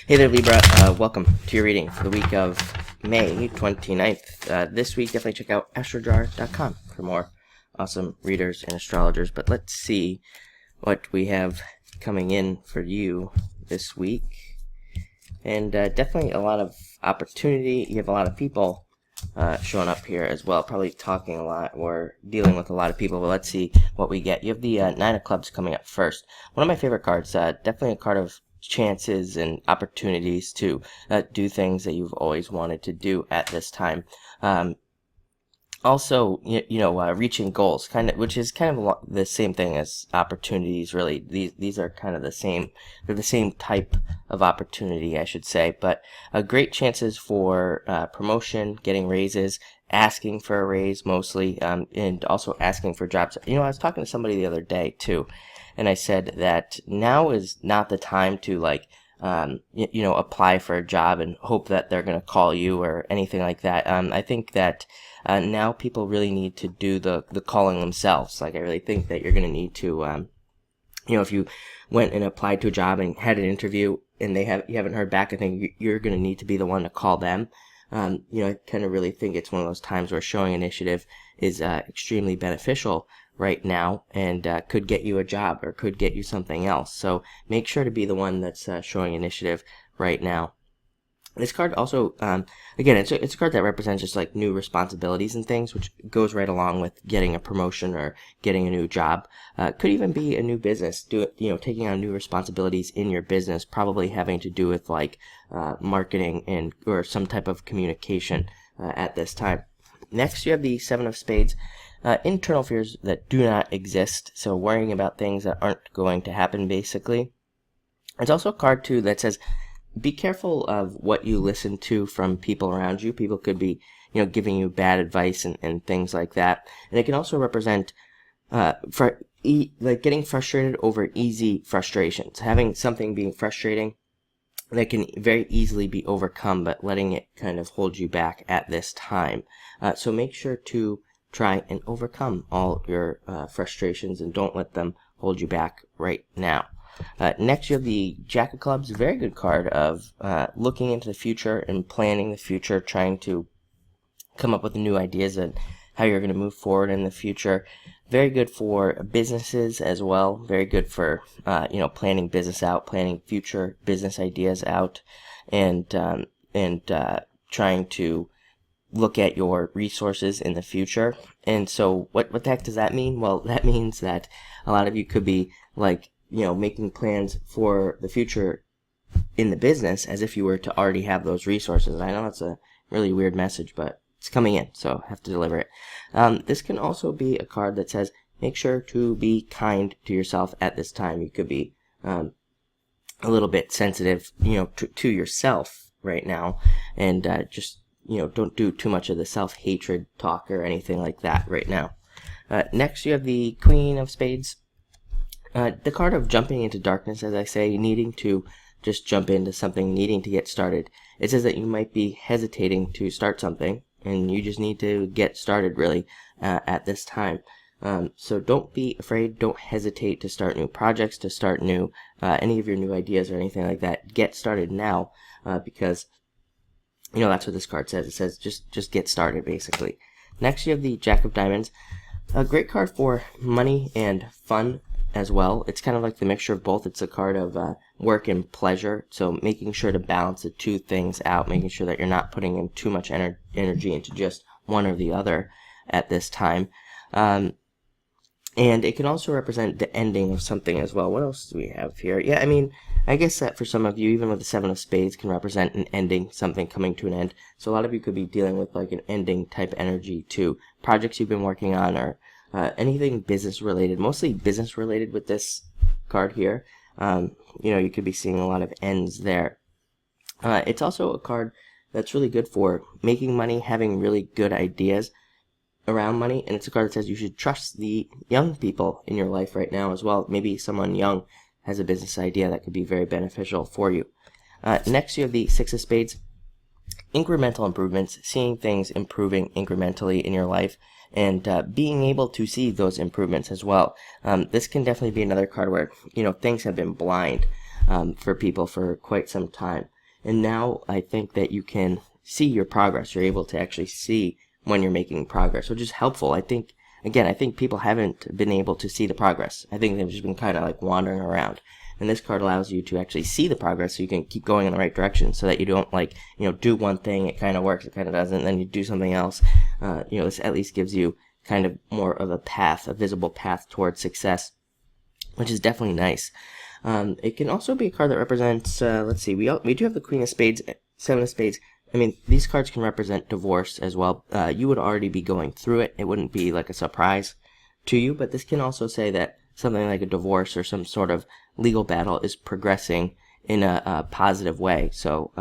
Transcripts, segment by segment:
Hey there, Libra. Welcome to your reading for the week of May 29th. This week, definitely check out astrojar.com for more awesome readers and astrologers. But let's see what we have coming in for you this week. And definitely a lot of opportunity. You have a lot of people showing up here as well, probably talking a lot or dealing with a lot of people. But let's see what we get. You have the Nine of Clubs coming up first. One of my favorite cards, definitely a card of chances and opportunities to do things that you've always wanted to do at this time. Also, reaching goals, which is kind of the same thing as opportunities. Really, these are kind of the same. They're the same type of opportunity, I should say. But great chances for promotion, getting raises, asking for a raise mostly, and also asking for jobs. I was talking to somebody the other day too, and I said that now is not the time to apply for a job and hope that they're going to call you or anything like that. I think that now people really need to do the calling themselves. I really think that you're going to need to, if you went and applied to a job and had an interview and you haven't heard back, I think you're going to need to be the one to call them. I kind of really think it's one of those times where showing initiative is extremely beneficial right now and could get you a job or could get you something else. So make sure to be the one that's showing initiative right now. This card also, again, it's a card that represents just like new responsibilities and things, which goes right along with getting a promotion or getting a new job. Could even be a new business, taking on new responsibilities in your business, probably having to do with marketing or some type of communication at this time. Next, you have the Seven of Spades. Internal fears that do not exist, so worrying about things that aren't going to happen, basically. There's also a card, too, that says, be careful of what you listen to from people around you. People could be, giving you bad advice and things like that. And it can also represent getting frustrated over easy frustrations. Having something being frustrating that can very easily be overcome, but letting it kind of hold you back at this time. So make sure to try and overcome all your frustrations and don't let them hold you back right now. Next, you have the Jack of Clubs. Very good card of looking into the future and planning the future, trying to come up with new ideas and how you're going to move forward in the future. Very good for businesses as well. Very good for planning business out, planning future business ideas out, and trying to look at your resources in the future. And so what the heck does that mean? Well, that means that a lot of you could be making plans for the future in the business as if you were to already have those resources. I know that's a really weird message, but it's coming in, so I have to deliver it. This can also be a card that says, make sure to be kind to yourself at this time. You could be a little bit sensitive, to yourself right now, and don't do too much of the self-hatred talk or anything like that right now. Next, you have the Queen of Spades. The card of jumping into darkness, as I say, needing to just jump into something, needing to get started. It says that you might be hesitating to start something, and you just need to get started, really, at this time. So don't be afraid, don't hesitate to start new projects, to start any of your new ideas or anything like that. Get started now, because that's what this card says. It says just get started, basically. Next, you have the Jack of Diamonds. A great card for money and fun as well. It's kind of like the mixture of both. It's a card of work and pleasure, so making sure to balance the two things out, making sure that you're not putting in too much energy into just one or the other at this time. And it can also represent the ending of something as well. What else do we have here? Yeah, I guess that for some of you, even with the Seven of Spades, can represent an ending, something coming to an end. So a lot of you could be dealing with an ending type energy to projects you've been working on or anything business related, mostly business related with this card here. You could be seeing a lot of ends there. It's also a card that's really good for making money, having really good ideas around money, and it's a card that says you should trust the young people in your life right now as well. Maybe someone young has a business idea that could be very beneficial for you. Next, you have the Six of Spades. Incremental improvements, seeing things improving incrementally in your life, and being able to see those improvements as well. This can definitely be another card where things have been blind for people for quite some time. And now I think that you can see your progress. You're able to actually see when you're making progress, which is helpful. I think people haven't been able to see the progress. I think they've just been kind of like wandering around. And this card allows you to actually see the progress so you can keep going in the right direction, so that you don't do one thing, it kind of works, it kind of doesn't, and then you do something else. This at least gives you kind of more of a path, a visible path towards success, which is definitely nice. It can also be a card that represents, let's see, we do have the Queen of Spades, Seven of Spades. I mean, these cards can represent divorce as well. You would already be going through it. It wouldn't be like a surprise to you, but this can also say that something like a divorce or some sort of legal battle is progressing in a positive way. So,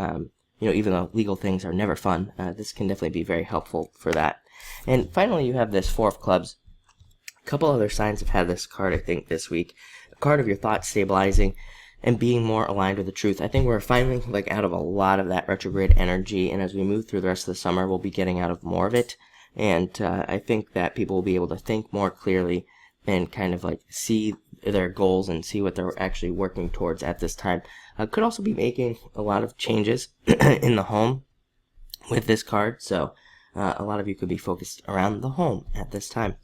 even though legal things are never fun, this can definitely be very helpful for that. And finally, you have this Four of Clubs. A couple other signs have had this card, I think, this week. A card of your thoughts stabilizing and being more aligned with the truth. I think we're finally out of a lot of that retrograde energy, and as we move through the rest of the summer, we'll be getting out of more of it. And I think that people will be able to think more clearly and kind of see their goals and see what they're actually working towards at this time. Could also be making a lot of changes in the home with this card, so a lot of you could be focused around the home at this time.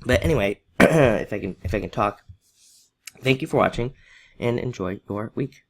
But anyway, if I can talk, thank you for watching and enjoy your week.